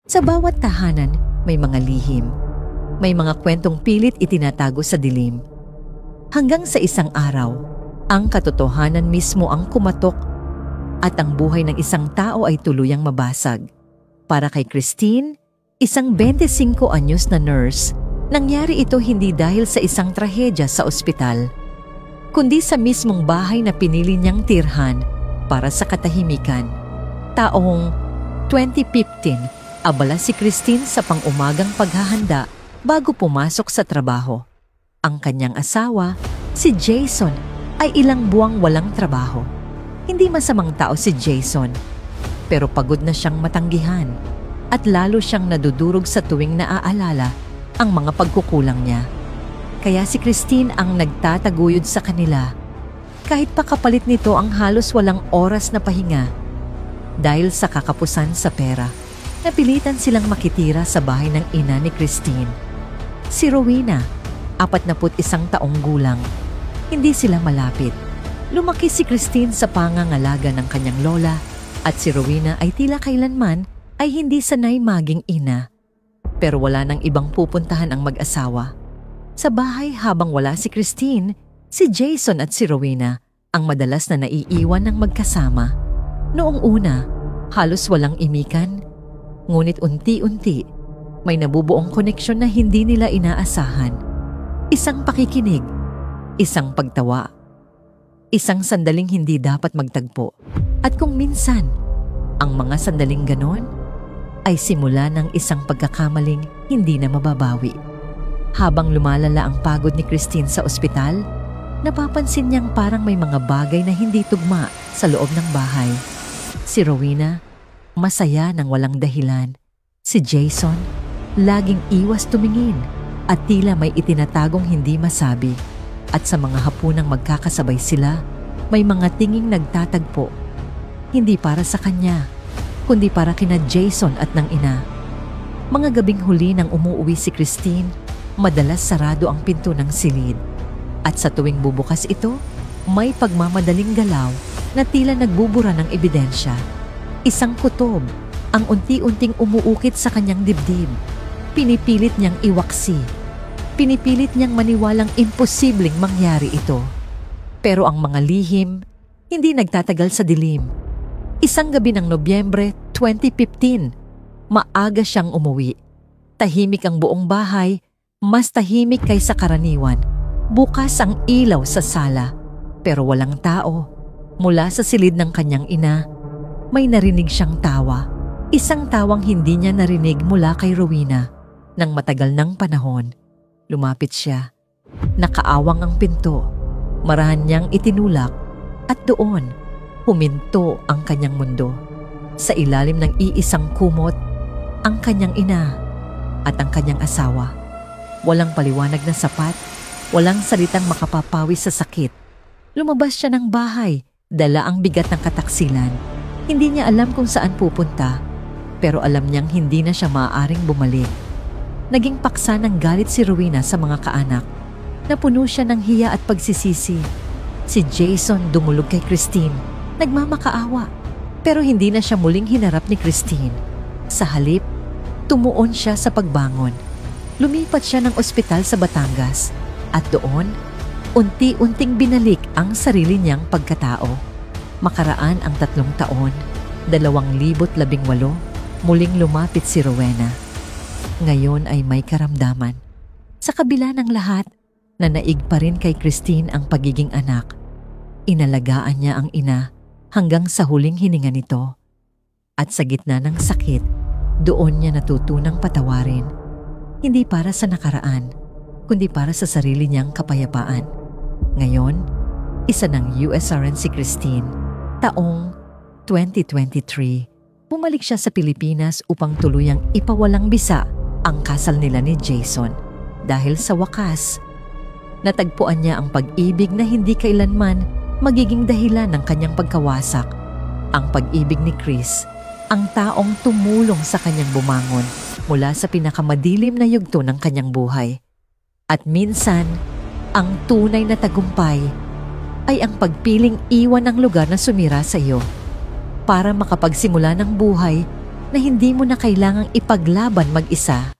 Sa bawat tahanan, may mga lihim. May mga kwentong pilit itinatago sa dilim. Hanggang sa isang araw, ang katotohanan mismo ang kumatok at ang buhay ng isang tao ay tuluyang mabasag. Para kay Christine, isang 25 anyos na nurse, nangyari ito hindi dahil sa isang trahedya sa ospital, kundi sa mismong bahay na pinili niyang tirhan para sa katahimikan. Taong 2015, abala si Christine sa pang-umagang paghahanda bago pumasok sa trabaho. Ang kanyang asawa, si Jason, ay ilang buwang walang trabaho. Hindi masamang tao si Jason, pero pagod na siyang matanggihan at lalo siyang nadudurog sa tuwing naaalala ang mga pagkukulang niya. Kaya si Christine ang nagtataguyod sa kanila, kahit pa kapalit nito ang halos walang oras na pahinga. Dahil sa kakapusan sa pera, napilitan silang makitira sa bahay ng ina ni Christine. Si Rowena, 41 taong gulang. Hindi sila malapit. Lumaki si Christine sa pangangalaga ng kanyang lola at si Rowena ay tila kailanman ay hindi sanay maging ina. Pero wala nang ibang pupuntahan ang mag-asawa. Sa bahay habang wala si Christine, si Jason at si Rowena ang madalas na naiiwan ng magkasama. Noong una, halos walang imikan. Ngunit unti-unti, may nabubuong koneksyon na hindi nila inaasahan. Isang pakikinig, isang pagtawa, isang sandaling hindi dapat magtagpo. At kung minsan, ang mga sandaling ganon ay simula ng isang pagkakamaling hindi na mababawi. Habang lumalala ang pagod ni Christine sa ospital, napapansin niyang parang may mga bagay na hindi tugma sa loob ng bahay. Si Rowena, masaya nang walang dahilan. Si Jason, laging iwas tumingin at tila may itinatagong hindi masabi. At sa mga hapunang magkakasabay sila, may mga tinging nagtatagpo. Hindi para sa kanya, kundi para kina Jason at ng ina. Mga gabing huli nang umuuwi si Christine, madalas sarado ang pinto ng silid. At sa tuwing bubukas ito, may pagmamadaling galaw na tila nagbubura ng ebidensya. Isang kutob ang unti-unting umuukit sa kanyang dibdib. Pinipilit niyang iwaksi. Pinipilit niyang maniwalang imposibleng mangyari ito. Pero ang mga lihim, hindi nagtatagal sa dilim. Isang gabi ng Nobyembre 2015, maaga siyang umuwi. Tahimik ang buong bahay, mas tahimik kaysa karaniwan. Bukas ang ilaw sa sala, pero walang tao. Mula sa silid ng kanyang ina, may narinig siyang tawa. Isang tawang hindi niya narinig mula kay Rowena. Nang matagal ng panahon, lumapit siya. Nakaawang ang pinto. Marahan niyang itinulak at doon, huminto ang kanyang mundo. Sa ilalim ng iisang kumot, ang kanyang ina at ang kanyang asawa. Walang paliwanag na sapat, walang salitang makapapawi sa sakit. Lumabas siya ng bahay, dala ang bigat ng kataksilan. Hindi niya alam kung saan pupunta, pero alam niyang hindi na siya maaaring bumalik. Naging paksa ng galit si Rowena sa mga kaanak. Napuno siya ng hiya at pagsisisi. Si Jason dumulog kay Christine, nagmamakaawa. Pero hindi na siya muling hinarap ni Christine. Sa halip, tumuon siya sa pagbangon. Lumipat siya ng ospital sa Batangas at doon, unti-unting binalik ang sarili niyang pagkatao. Makaraan ang 3 taon, 2018, muling lumapit si Rowena. Ngayon ay may karamdaman. Sa kabila ng lahat, nanaig pa rin kay Christine ang pagiging anak. Inalagaan niya ang ina hanggang sa huling hininga nito. At sa gitna ng sakit, doon niya natutunang patawarin. Hindi para sa nakaraan, kundi para sa sarili niyang kapayapaan. Ngayon, isa ng USRN si Christine. Taong 2023, bumalik siya sa Pilipinas upang tuluyang ipawalang bisa ang kasal nila ni Jason. Dahil sa wakas, natagpuan niya ang pag-ibig na hindi kailanman magiging dahilan ng kanyang pagkawasak. Ang pag-ibig ni Chris, ang taong tumulong sa kanyang bumangon mula sa pinakamadilim na yugto ng kanyang buhay. At minsan, ang tunay na tagumpay ay ang pagpiling iwan ng lugar na sumira sa iyo para makapagsimula ng buhay na hindi mo na kailangang ipaglaban mag-isa.